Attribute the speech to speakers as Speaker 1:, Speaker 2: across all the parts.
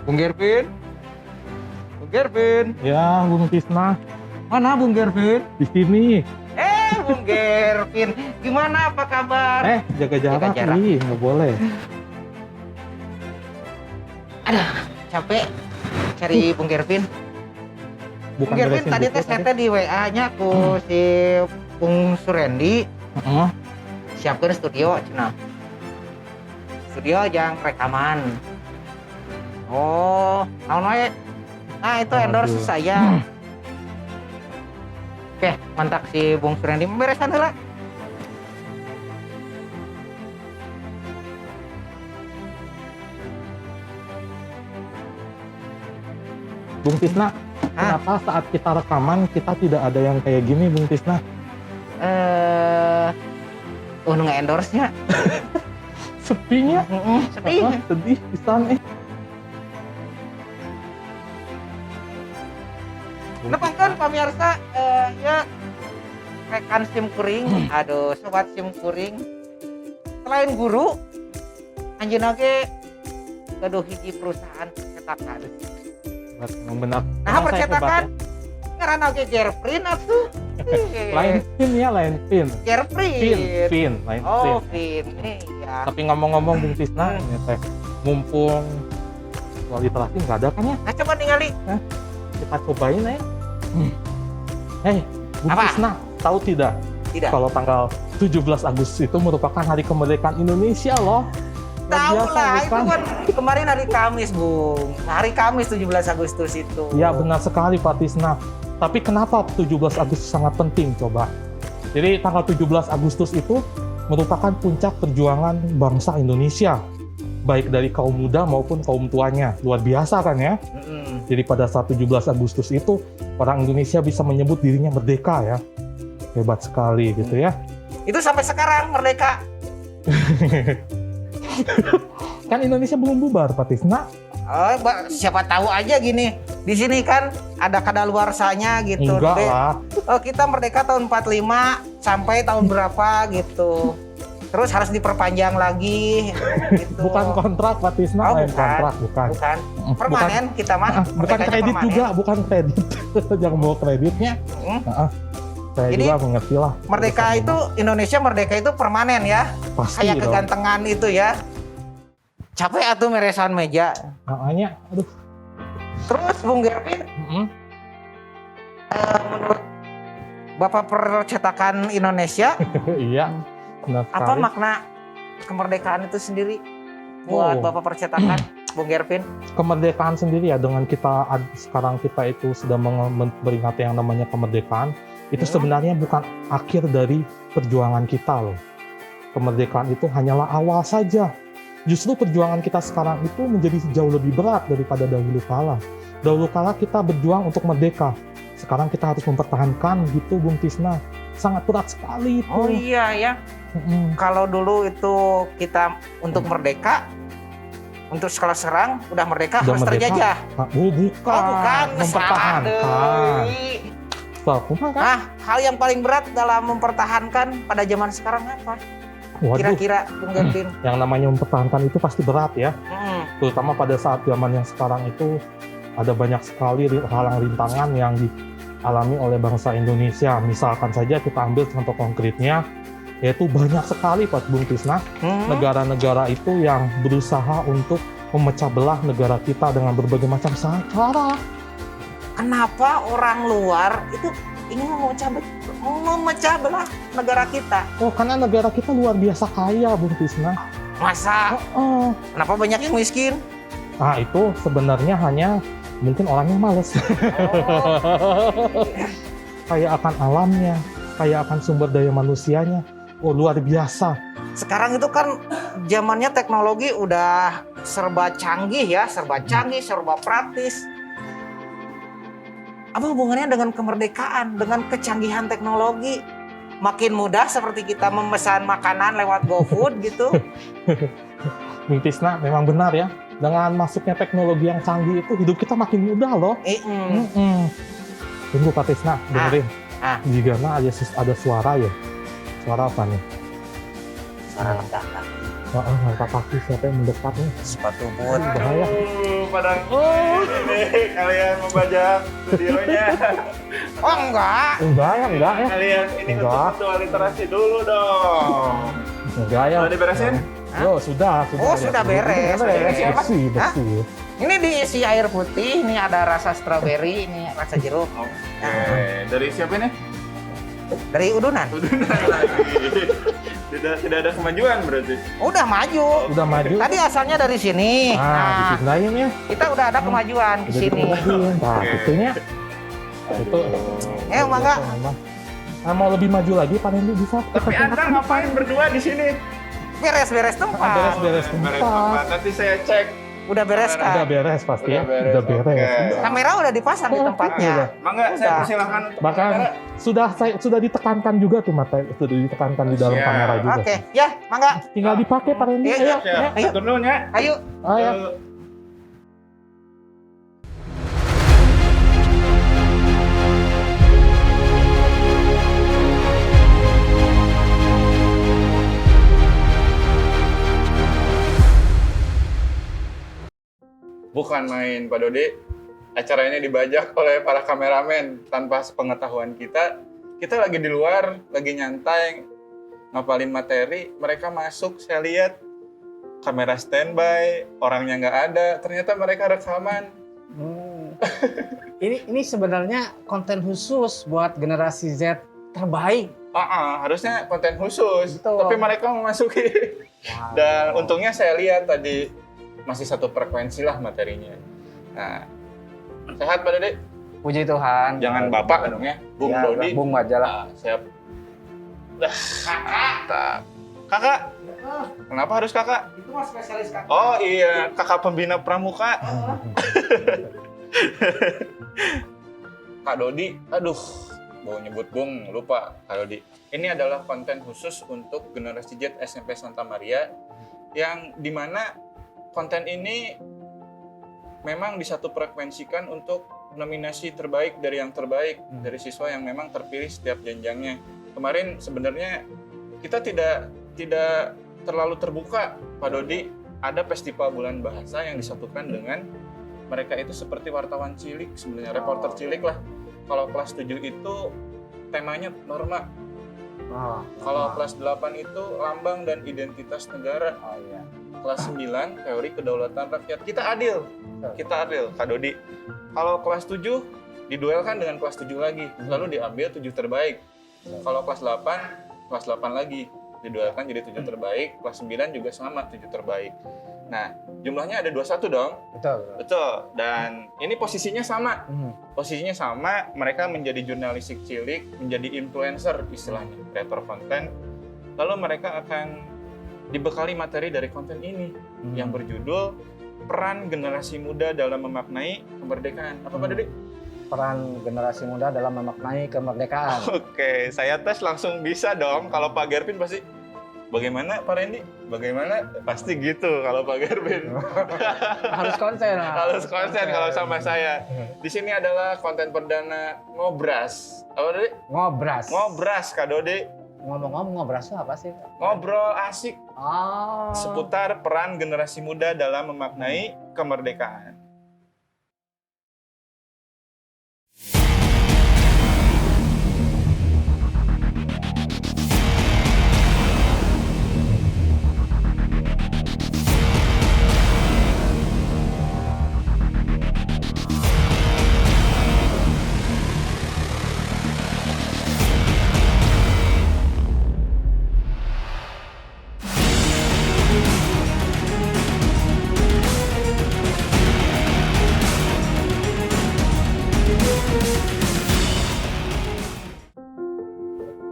Speaker 1: Bung Gervin? Bung Gervin?
Speaker 2: Ya, Bung Tisna,
Speaker 1: Mana Bung Gervin?
Speaker 2: di sini.
Speaker 1: Bung Gervin, gimana apa kabar?
Speaker 2: Jaga jarak,
Speaker 1: Jaga jarak.
Speaker 2: nih, nggak boleh.
Speaker 1: Capek cari Bung Gervin.
Speaker 2: Bukan
Speaker 1: Bung Gervin
Speaker 2: beresin
Speaker 1: tadi
Speaker 2: buku
Speaker 1: teh saya teh di WA-nya ku si Bung Surendi
Speaker 2: Heeh.
Speaker 1: siapkan studio cenah. Studio yang rekaman. Oh, naon wae? Nah, itu endorse
Speaker 2: Aduh.
Speaker 1: saya. Oke, mantap si Bung Surendi beresan heula.
Speaker 2: Bung Tisna, kenapa saat kita rekaman kita tidak ada yang kayak gini, Bung Tisna?
Speaker 1: Nge-endorse-nya.
Speaker 2: Sepinya.
Speaker 1: Sedih.
Speaker 2: Sedih pisan
Speaker 1: Nepangkeun pamirsa ya rekan sim kuring. Aduh, sobat sim kuring. Selain guru, anjeunna ge gaduh hiji perusahaan percetakan.
Speaker 2: Memang benar.
Speaker 1: Nah,
Speaker 2: Memang saya
Speaker 1: percetakan
Speaker 2: hebat,
Speaker 1: ngaranna ge Gerprin atuh.
Speaker 2: ya. Lain pin ya, lain pin.
Speaker 1: Gerprin.
Speaker 2: Pin, lain
Speaker 1: Oh,
Speaker 2: pin.
Speaker 1: Pin. Iya.
Speaker 2: Tapi ngomong-ngomong Bung Tisna, ini teh mumpung soal literasi nggak ada kan ya?
Speaker 1: Nah, coba ningali.
Speaker 2: Kita cobain ya. Hei, Bung
Speaker 1: Apa?
Speaker 2: Tisna, tahu tidak?
Speaker 1: Tidak.
Speaker 2: Kalau tanggal 17 Agustus itu merupakan hari kemerdekaan Indonesia loh. Luar
Speaker 1: Tahu
Speaker 2: biasa,
Speaker 1: lah, itu
Speaker 2: bukan?
Speaker 1: kan kemarin hari Kamis, Bung. Hari Kamis 17 Agustus itu.
Speaker 2: Ya benar sekali Pak Tisna. Tapi kenapa 17 Agustus sangat penting coba? Jadi tanggal 17 Agustus itu merupakan puncak perjuangan bangsa Indonesia. Baik dari kaum muda maupun kaum tuanya. Luar biasa kan ya?
Speaker 1: Mm-mm.
Speaker 2: Jadi pada saat 17 Agustus itu orang Indonesia bisa menyebut dirinya merdeka ya. Hebat sekali gitu ya.
Speaker 1: Itu sampai sekarang merdeka.
Speaker 2: Kan Indonesia belum bubar Pak Tisna.
Speaker 1: Oh, siapa tahu aja gini. Di sini kan ada kadaluarsanya gitu.
Speaker 2: Enggak
Speaker 1: Dek.
Speaker 2: lah.
Speaker 1: Oh, kita merdeka tahun 45 sampai tahun berapa gitu. Terus harus diperpanjang lagi gitu.
Speaker 2: Bukan kontrak Pak Tisna,
Speaker 1: Oh,
Speaker 2: lain
Speaker 1: bukan.
Speaker 2: kontrak, bukan.
Speaker 1: Bukan. Permanen kita mah.
Speaker 2: Bukan
Speaker 1: Merdekanya
Speaker 2: kredit
Speaker 1: permanen.
Speaker 2: juga, bukan kredit. Jangan bawa kreditnya.
Speaker 1: Hmm.
Speaker 2: Saya
Speaker 1: Jadi,
Speaker 2: juga mengerti lah.
Speaker 1: Merdeka itu, Indonesia merdeka itu permanen ya.
Speaker 2: pasti
Speaker 1: Kayak
Speaker 2: dong.
Speaker 1: kegantengan itu ya. Capek atuh meresan meja.
Speaker 2: Makanya, aduh.
Speaker 1: Terus Bung Gervin, menurut Bapak Percetakan Indonesia,
Speaker 2: Iya, benar
Speaker 1: apa
Speaker 2: sekali.
Speaker 1: makna kemerdekaan itu sendiri buat
Speaker 2: Oh.
Speaker 1: Bapak Percetakan, Bung Gervin?
Speaker 2: Kemerdekaan sendiri ya, dengan sekarang kita itu sudah memperingati yang namanya kemerdekaan, itu sebenarnya bukan akhir dari perjuangan kita loh. Kemerdekaan itu hanyalah awal saja. Justru perjuangan kita sekarang itu menjadi jauh lebih berat daripada dahulu kala. Dahulu kala kita berjuang untuk merdeka. Sekarang kita harus mempertahankan gitu, Bung Tisna. Sangat berat sekali itu.
Speaker 1: Oh iya ya, kalau dulu itu kita untuk merdeka, untuk sekolah serang udah merdeka
Speaker 2: Udah
Speaker 1: harus
Speaker 2: merdeka.
Speaker 1: terjajah.
Speaker 2: Oh bukan,
Speaker 1: Oh bukan,
Speaker 2: mempertahankan.
Speaker 1: salah deui.
Speaker 2: Bukan kan?
Speaker 1: Nah, hal yang paling berat dalam mempertahankan pada zaman sekarang apa?
Speaker 2: Waduh,
Speaker 1: Kira-kira Bung Gervin?
Speaker 2: yang namanya mempertahankan itu pasti berat ya.
Speaker 1: Mm-mm.
Speaker 2: Terutama pada saat zaman yang sekarang itu ada banyak sekali halang rintangan yang dialami oleh bangsa Indonesia. Misalkan saja kita ambil contoh konkretnya, yaitu banyak sekali Pak Bung Tisna, negara-negara itu yang berusaha untuk memecah belah negara kita dengan berbagai macam cara.
Speaker 1: Kenapa orang luar itu ingin memecah belah negara kita?
Speaker 2: Oh, karena negara kita luar biasa kaya, Bung Tisna.
Speaker 1: Masa?
Speaker 2: Oh,
Speaker 1: Kenapa banyak yang miskin?
Speaker 2: nah itu sebenarnya hanya mungkin orangnya males. Kaya akan alamnya, kaya akan sumber daya manusianya. Oh, luar biasa.
Speaker 1: Sekarang itu kan zamannya teknologi udah serba canggih ya, serba canggih, serba praktis. Apa hubungannya dengan kemerdekaan, dengan kecanggihan teknologi? Makin mudah seperti kita memesan makanan lewat GoFood gitu.
Speaker 2: Bung Tisna, memang benar ya. Dengan masuknya teknologi yang canggih itu, hidup kita makin mudah loh. Tunggu Pak Tisna, dengerin.
Speaker 1: Ah.
Speaker 2: Jika ada suara ya. Suara apa nih?
Speaker 1: suara ledakan.
Speaker 2: Langkah kaki siapa yang mendekat nih?
Speaker 1: Sepatu boot.
Speaker 2: Bahaya.
Speaker 3: Padang ini kalian membajak studionya.
Speaker 1: Oh enggak.
Speaker 2: Enggak ya.
Speaker 3: Kalian ini untuk
Speaker 2: Enggak.
Speaker 3: virtual literasi dulu dong.
Speaker 2: Enggak ya.
Speaker 3: Udah diberesin?
Speaker 2: Oh, sudah.
Speaker 1: Oh, sudah beres.
Speaker 2: Bersih.
Speaker 1: Ini diisi air putih, ini ada rasa stroberi, ini rasa jeruk.
Speaker 3: Oke, dari siapa nih?
Speaker 1: Dari udunan.
Speaker 3: Udah lagi. Tidak ada kemajuan berarti.
Speaker 1: Udah maju.
Speaker 2: Udah maju.
Speaker 1: Tadi asalnya dari sini. Nah,
Speaker 2: dipindahin ya.
Speaker 1: kita udah ada kemajuan di
Speaker 2: Udah
Speaker 1: sini.
Speaker 2: dipindahin. Nah,
Speaker 3: Oke.
Speaker 2: itunya. Itu.
Speaker 1: Mangga.
Speaker 2: Nah, mau lebih maju lagi, Pak Randy bisa.
Speaker 3: Tapi Anda ngapain berdua di sini?
Speaker 1: Beres-beres tempat.
Speaker 2: Beres tempat.
Speaker 3: Nanti saya cek.
Speaker 1: Udah beres
Speaker 2: Udah
Speaker 1: kan?
Speaker 2: beres pasti ya.
Speaker 3: Udah beres,
Speaker 2: Udah beres.
Speaker 3: oke.
Speaker 1: Kamera udah dipasang di tempatnya.
Speaker 3: Mangga, saya
Speaker 1: Udah.
Speaker 3: persilahkan untuk
Speaker 2: Bahkan
Speaker 3: kamera.
Speaker 2: sudah ditekankan juga tuh mata, sudah ditekankan di dalam
Speaker 3: Siap.
Speaker 2: kamera juga.
Speaker 1: Oke, ya, mangga.
Speaker 2: Tinggal dipakai Pak Randy.
Speaker 1: Iya,
Speaker 2: Ayo.
Speaker 3: Siap.
Speaker 1: Ayo.
Speaker 3: Atur dulu ya.
Speaker 1: Ayo.
Speaker 2: Ayo.
Speaker 3: Bukan main Pak Dodi, acara ini dibajak oleh para kameramen tanpa sepengetahuan kita. Kita lagi di luar, lagi nyantai, ngapalin materi, mereka masuk, saya lihat kamera standby, orangnya nggak ada, ternyata mereka rekaman.
Speaker 4: Ini sebenarnya konten khusus buat generasi Z terbaik.
Speaker 3: Harusnya konten khusus,
Speaker 4: Betul.
Speaker 3: tapi mereka memasuki. Dan untungnya saya lihat tadi masih satu frekuensi lah materinya. Nah, sehat Pak Dodi?
Speaker 4: Puji Tuhan.
Speaker 3: Jangan Bapak dong ya, Bung
Speaker 4: Ya,
Speaker 3: Dodi.
Speaker 4: Bung aja lah.
Speaker 3: Siap. Kakak. Kenapa harus kakak?
Speaker 1: Itu mah spesialis kakak.
Speaker 3: Oh iya, kakak pembina pramuka. Kak Dodi, aduh, mau nyebut Bung, lupa Kak Dodi. Ini adalah konten khusus untuk generasi Z SMP Santa Maria, yang dimana konten ini memang disatu frekuensikan untuk nominasi terbaik dari yang terbaik dari siswa yang memang terpilih setiap jenjangnya. Kemarin sebenarnya kita tidak terlalu terbuka, Pak Dodi. Ada festival bulan bahasa yang disatukan dengan mereka itu seperti wartawan cilik sebenarnya, reporter cilik lah. Kalau kelas 7 itu temanya norma. Kalau kelas 8 itu lambang dan identitas negara. Kelas 9 teori kedaulatan rakyat. Kita adil, Kak Dodi. Kalau kelas 7 diduelkan dengan kelas 7 lagi, lalu diambil 7 terbaik. Kalau kelas 8 lagi diduelkan jadi 7 terbaik, kelas 9 juga sama 7 terbaik. Nah, jumlahnya ada 21 dong. Betul. Dan ini posisinya sama. Posisinya sama, mereka menjadi jurnalistik cilik, menjadi influencer istilahnya, kreator konten. Lalu mereka akan dibekali materi dari konten ini yang berjudul Peran Generasi Muda dalam Memaknai Kemerdekaan. Apa Pak Dodi?
Speaker 4: Peran generasi muda dalam memaknai kemerdekaan.
Speaker 3: Oke, saya tes langsung bisa dong. Kalau Pak Gervin pasti, bagaimana Pak Randy? Bagaimana? Pasti gitu kalau Pak Gervin.
Speaker 4: Harus konsen.
Speaker 3: Harus konsen kalau sama saya. Di sini adalah konten perdana ngobras. Apa Dodi?
Speaker 4: Ngobras.
Speaker 3: Ngobras Kak Dodi.
Speaker 4: Ngomong-ngomong ngobras itu apa sih?
Speaker 3: Ngobrol asik
Speaker 4: Oh.
Speaker 3: seputar peran generasi muda dalam memaknai kemerdekaan.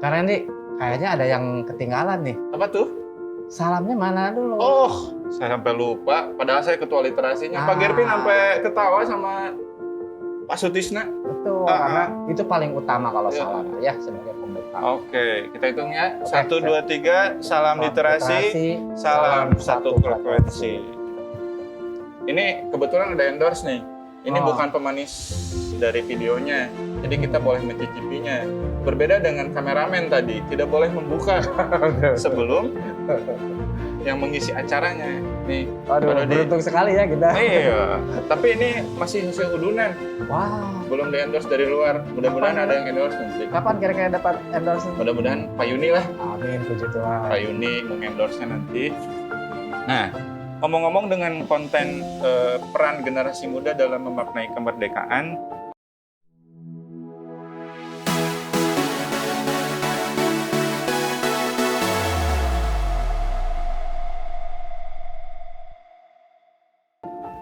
Speaker 4: Kak Randy, kayaknya ada yang ketinggalan nih.
Speaker 3: Apa tuh?
Speaker 4: Salamnya mana dulu?
Speaker 3: Oh, saya sampai lupa. Padahal saya ketua literasinya. Pak
Speaker 4: Ah.
Speaker 3: Gervin sampai ketawa sama Pak Sutisna.
Speaker 4: Betul,
Speaker 3: Ah,
Speaker 4: karena itu paling utama kalau
Speaker 3: Iya.
Speaker 4: salam ya sebagai pembuka.
Speaker 3: Oke, kita hitung ya.
Speaker 4: Oke,
Speaker 3: 1, 2, 3. Salam literasi. Salam satu frekuensi. Ini kebetulan ada endorse nih. Ini
Speaker 4: Oh.
Speaker 3: bukan pemanis dari videonya. Jadi kita boleh mencicipinya. berbeda dengan kameramen tadi, tidak boleh membuka sebelum yang mengisi acaranya. Nih,
Speaker 4: Waduh,
Speaker 3: Pak Dodi.
Speaker 4: beruntung sekali ya kita.
Speaker 3: Iya, tapi ini masih hasil udunan,
Speaker 4: Wah,
Speaker 3: belum di endorse dari luar. Mudah-mudahan
Speaker 4: Kapan?
Speaker 3: ada yang endorse nanti.
Speaker 4: kapan kira-kira dapat endorse?
Speaker 3: Mudah-mudahan Pak Yuni lah,
Speaker 4: Amin, puji Tuhan.
Speaker 3: Pak Yuni mengendorse nanti. Nah, ngomong-ngomong dengan konten peran generasi muda dalam memaknai kemerdekaan,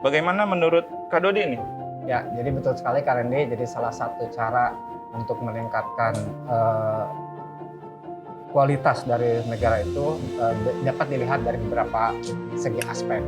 Speaker 3: bagaimana menurut Kak Dodi nih?
Speaker 4: Ya, jadi betul sekali Kak Randy. Jadi salah satu cara untuk meningkatkan kualitas dari negara itu dapat dilihat dari beberapa segi aspek.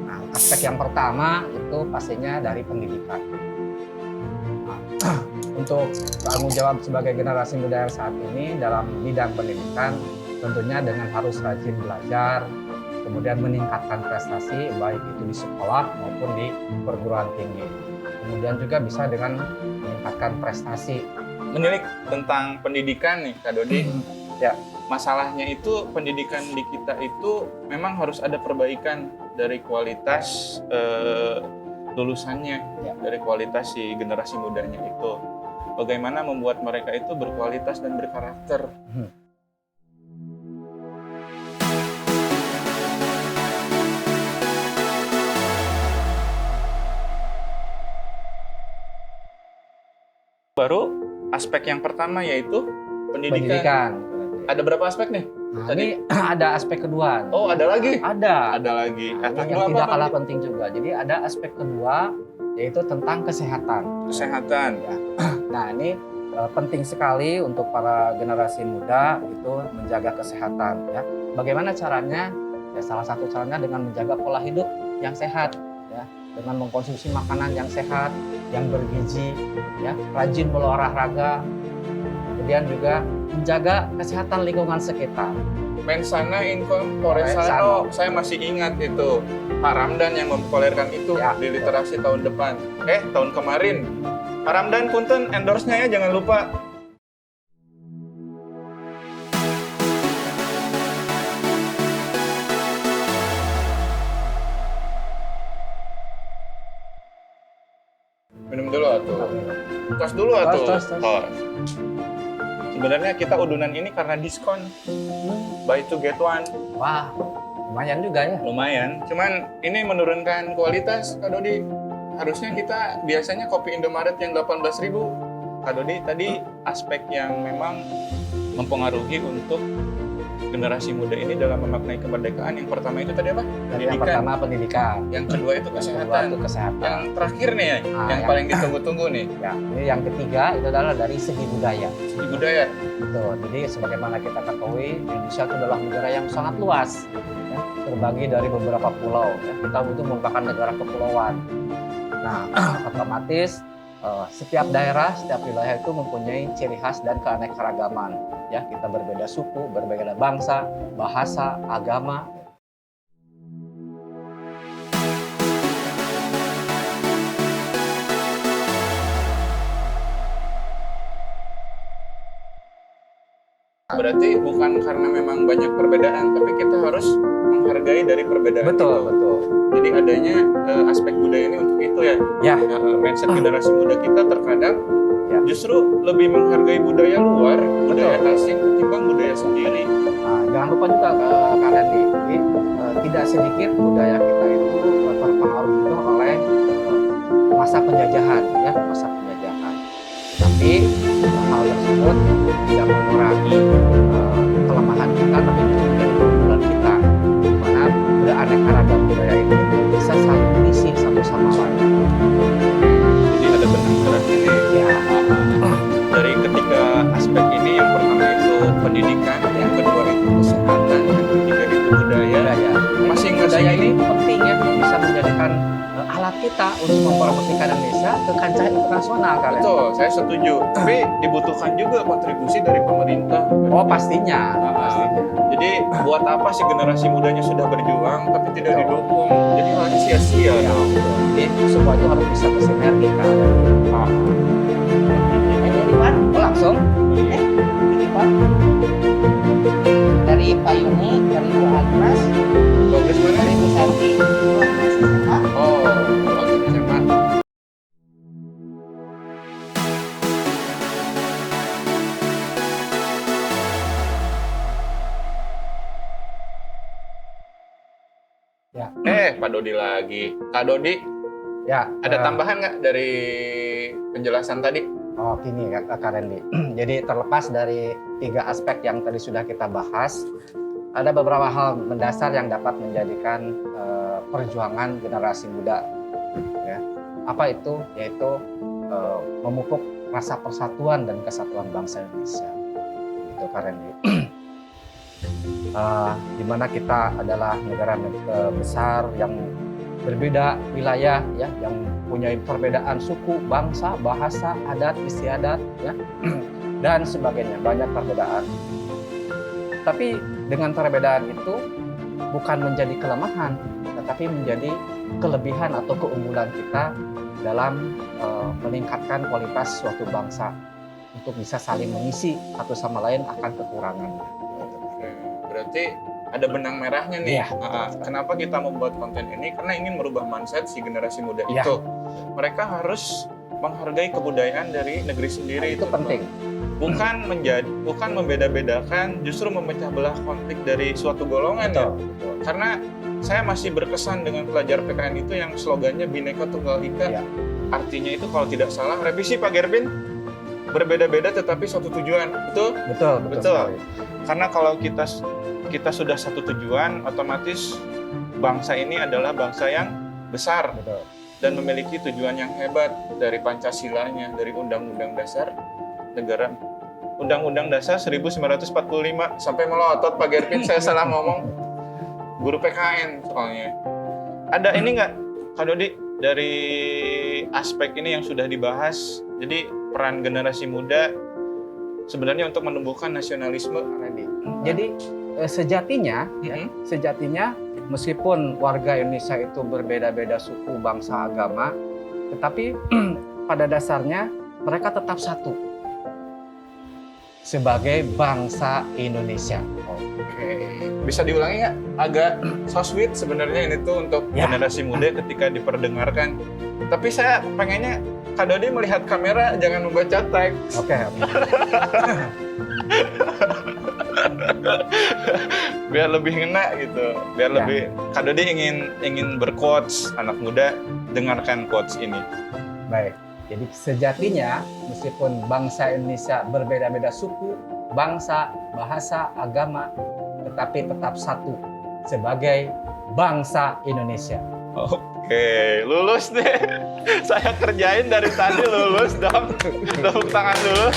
Speaker 4: Nah, aspek yang pertama itu pastinya dari pendidikan. Nah, untuk tanggung jawab sebagai generasi muda yang saat ini dalam bidang pendidikan, tentunya dengan harus rajin belajar, kemudian meningkatkan prestasi baik itu di sekolah maupun di perguruan tinggi. Kemudian juga bisa dengan meningkatkan prestasi.
Speaker 3: Menilik tentang pendidikan nih Kak Dodi.
Speaker 4: Ya.
Speaker 3: Masalahnya itu pendidikan di kita itu memang harus ada perbaikan dari kualitas lulusannya,
Speaker 4: Ya.
Speaker 3: dari kualitas si generasi mudanya itu. Bagaimana membuat mereka itu berkualitas dan berkarakter. Baru aspek yang pertama yaitu pendidikan. Ada berapa aspek nih?
Speaker 4: Nah,
Speaker 3: Tadi?
Speaker 4: ini ada aspek kedua.
Speaker 3: Oh, ada lagi?
Speaker 4: Ada.
Speaker 3: Ada lagi. Aspek
Speaker 4: Yang
Speaker 3: kedua
Speaker 4: tidak
Speaker 3: apa,
Speaker 4: kalah
Speaker 3: Pak?
Speaker 4: penting juga. Jadi ada aspek kedua yaitu tentang kesehatan.
Speaker 3: Kesehatan.
Speaker 4: Nah, ini penting sekali untuk para generasi muda itu menjaga kesehatan ya. Bagaimana caranya? Ya salah satu caranya dengan menjaga pola hidup yang sehat ya, dengan mengkonsumsi makanan yang sehat, yang bergizi ya, rajin berolahraga. Kemudian juga menjaga kesehatan lingkungan sekitar.
Speaker 3: Mensana in corpore sano. Saya masih ingat itu Pak Ramdan yang mempopulerkan itu
Speaker 4: Ya.
Speaker 3: di literasi tahun depan. Tahun kemarin. Pak Ramdan punten endorse-nya ya, jangan lupa. Minum dulu atuh. Tos dulu atuh.
Speaker 4: Tos.
Speaker 3: Tos. Sebenarnya kita udunan ini karena diskon. Buy to get one.
Speaker 4: Wah, lumayan juga ya.
Speaker 3: Lumayan, cuman ini menurunkan kualitas Kak Dodi. Harusnya kita biasanya kopi Indomaret yang 18.000. Kak Dodi tadi aspek yang memang mempengaruhi untuk generasi muda ini dalam memaknai kemerdekaan. Yang pertama itu tadi apa?
Speaker 4: Yang pertama pendidikan.
Speaker 3: Yang kedua itu
Speaker 4: Yang kedua
Speaker 3: kesehatan.
Speaker 4: itu kesehatan.
Speaker 3: Yang terakhir nih ya, yang
Speaker 4: yang-
Speaker 3: paling ditunggu-tunggu nih,
Speaker 4: Ya, ini yang ketiga itu adalah dari segi budaya.
Speaker 3: segi budaya.
Speaker 4: Betul. Jadi sebagaimana kita ketahui, Indonesia itu adalah negara yang sangat luas, ya, terbagi dari beberapa pulau. Ya. Kita itu merupakan negara kepulauan. Nah, otomatis setiap daerah, setiap wilayah itu mempunyai ciri khas dan keanekaragaman. Ya, kita berbeda suku, berbeda bangsa, bahasa, agama.
Speaker 3: Berarti bukan karena memang banyak perbedaan, tapi kita harus menghargai dari perbedaan
Speaker 4: Betul,
Speaker 3: itu.
Speaker 4: betul.
Speaker 3: Jadi adanya aspek budaya ini untuk itu ya.
Speaker 4: Ya.
Speaker 3: Mindset generasi muda kita terkadang
Speaker 4: Ya.
Speaker 3: justru lebih menghargai budaya luar, budaya asing ketimbang budaya sendiri.
Speaker 4: Nah, jangan lupa juga Kak Randy, jadi, tidak sedikit budaya kita itu terpengaruh juga oleh masa penjajahan, ya masa penjajahan. Tapi hal tersebut tidak mengurangi kelemahan kita, tapi justru menjadi keunggulan kita, di mana beraneka budaya ini bisa saling mengisi satu sama lain.
Speaker 3: Jadi ada benar-benar ini
Speaker 4: Ya,
Speaker 3: dari ketiga aspek ini, yang pertama itu pendidikan, yang kedua itu kesehatan, yang ketiga itu budaya.
Speaker 4: budaya.
Speaker 3: Masing-masing
Speaker 4: Budaya
Speaker 3: ini
Speaker 4: ini penting ya, bisa menjadikan alat kita untuk mempromosikan Indonesia ke kancah internasional Kak Randy.
Speaker 3: betul, saya setuju. Tapi dibutuhkan juga kontribusi dari pemerintah.
Speaker 4: Oh pastinya, pastinya.
Speaker 3: Jadi buat apa sih generasi mudanya sudah berjuang tapi tidak
Speaker 4: Betul.
Speaker 3: didukung? Jadi halnya sia-sia
Speaker 4: Ya,
Speaker 3: dong.
Speaker 4: betul. Jadi semua itu harus bisa bersinergi kan.
Speaker 3: Ah.
Speaker 4: Ini
Speaker 1: titipan.
Speaker 4: Oh, langsung.
Speaker 1: Titipan. Dari Pak Yuni, dari Bu Agnes,
Speaker 3: Bagus mana
Speaker 1: dari
Speaker 3: nih?
Speaker 1: Bu Santi, Bu Agnes SMA.
Speaker 3: Oh, bagus SMA.
Speaker 4: Ya.
Speaker 3: Pak Dodi lagi. Kak Dodi,
Speaker 4: Ya,
Speaker 3: ada tambahan nggak dari penjelasan tadi?
Speaker 4: Oh, gini Kak Randy. Jadi terlepas dari 3 aspek yang tadi sudah kita bahas, ada beberapa hal mendasar yang dapat menjadikan perjuangan generasi muda. Ya. Apa itu? Yaitu memupuk rasa persatuan dan kesatuan bangsa Indonesia. Itu Kak Randy. Di mana kita adalah negara besar yang berbeda wilayah, ya, yang punya perbedaan suku, bangsa, bahasa, adat, istiadat, ya, dan sebagainya, banyak perbedaan. Tapi dengan perbedaan itu bukan menjadi kelemahan, tetapi menjadi kelebihan atau keunggulan kita dalam meningkatkan kualitas suatu bangsa untuk bisa saling mengisi satu sama lain akan kekurangannya.
Speaker 3: Oke, berarti ada benang merahnya nih.
Speaker 4: Iya.
Speaker 3: Kenapa kita membuat konten ini? Karena ingin merubah mindset si generasi muda
Speaker 4: Iya.
Speaker 3: itu. Mereka harus menghargai kebudayaan dari negeri sendiri.
Speaker 4: Itu penting.
Speaker 3: Bukan membeda-bedakan, justru memecah belah konflik dari suatu golongan ya.
Speaker 4: Betul.
Speaker 3: Karena saya masih berkesan dengan pelajar PKN itu yang slogannya Bhinneka Tunggal Ika.
Speaker 4: Iya.
Speaker 3: Artinya itu kalau tidak salah, revisi Pak Gervin, berbeda-beda tetapi suatu tujuan. Betul?
Speaker 4: Betul.
Speaker 3: Betul. Karena kalau kita sudah satu tujuan, otomatis bangsa ini adalah bangsa yang besar
Speaker 4: Betul.
Speaker 3: dan memiliki tujuan yang hebat dari Pancasilanya, dari Undang-Undang Dasar Negara. Undang-Undang Dasar 1945 sampai melotot Pak Gervin, saya salah ngomong. Guru PKN soalnya. Ada ini nggak, Kak Dodi, dari aspek ini yang sudah dibahas? Jadi peran generasi muda sebenarnya untuk menumbuhkan nasionalisme.
Speaker 4: Jadi sejatinya meskipun warga Indonesia itu berbeda-beda suku, bangsa, agama, tetapi pada dasarnya mereka tetap satu sebagai bangsa Indonesia.
Speaker 3: Oke, bisa diulangi nggak? Agak so sweet sebenarnya ini tuh untuk
Speaker 4: Ya.
Speaker 3: generasi muda ketika diperdengarkan. Tapi saya pengennya Kak Dodi melihat kamera, jangan membaca teks.
Speaker 4: Oke.
Speaker 3: Biar lebih ngena gitu. Biar
Speaker 4: Ya.
Speaker 3: lebih. Kak Dodi ingin berquotes anak muda, dengarkan quotes ini.
Speaker 4: Baik. Jadi sejatinya meskipun bangsa Indonesia berbeda-beda suku, bangsa, bahasa, agama, tetapi tetap satu sebagai bangsa Indonesia.
Speaker 3: Oke, lulus deh. Saya kerjain dari tadi lulus dong. Tepuk tangan dulu.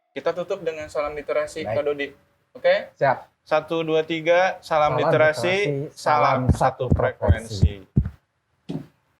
Speaker 3: Kita tutup dengan salam literasi,
Speaker 4: Baik.
Speaker 3: Kak Dodi. Oke?
Speaker 4: Siap.
Speaker 3: 1, 2, 3, salam
Speaker 4: Salam
Speaker 3: literasi,
Speaker 4: literasi,
Speaker 3: salam
Speaker 4: salam
Speaker 3: satu
Speaker 4: satu frekuensi.
Speaker 3: frekuensi.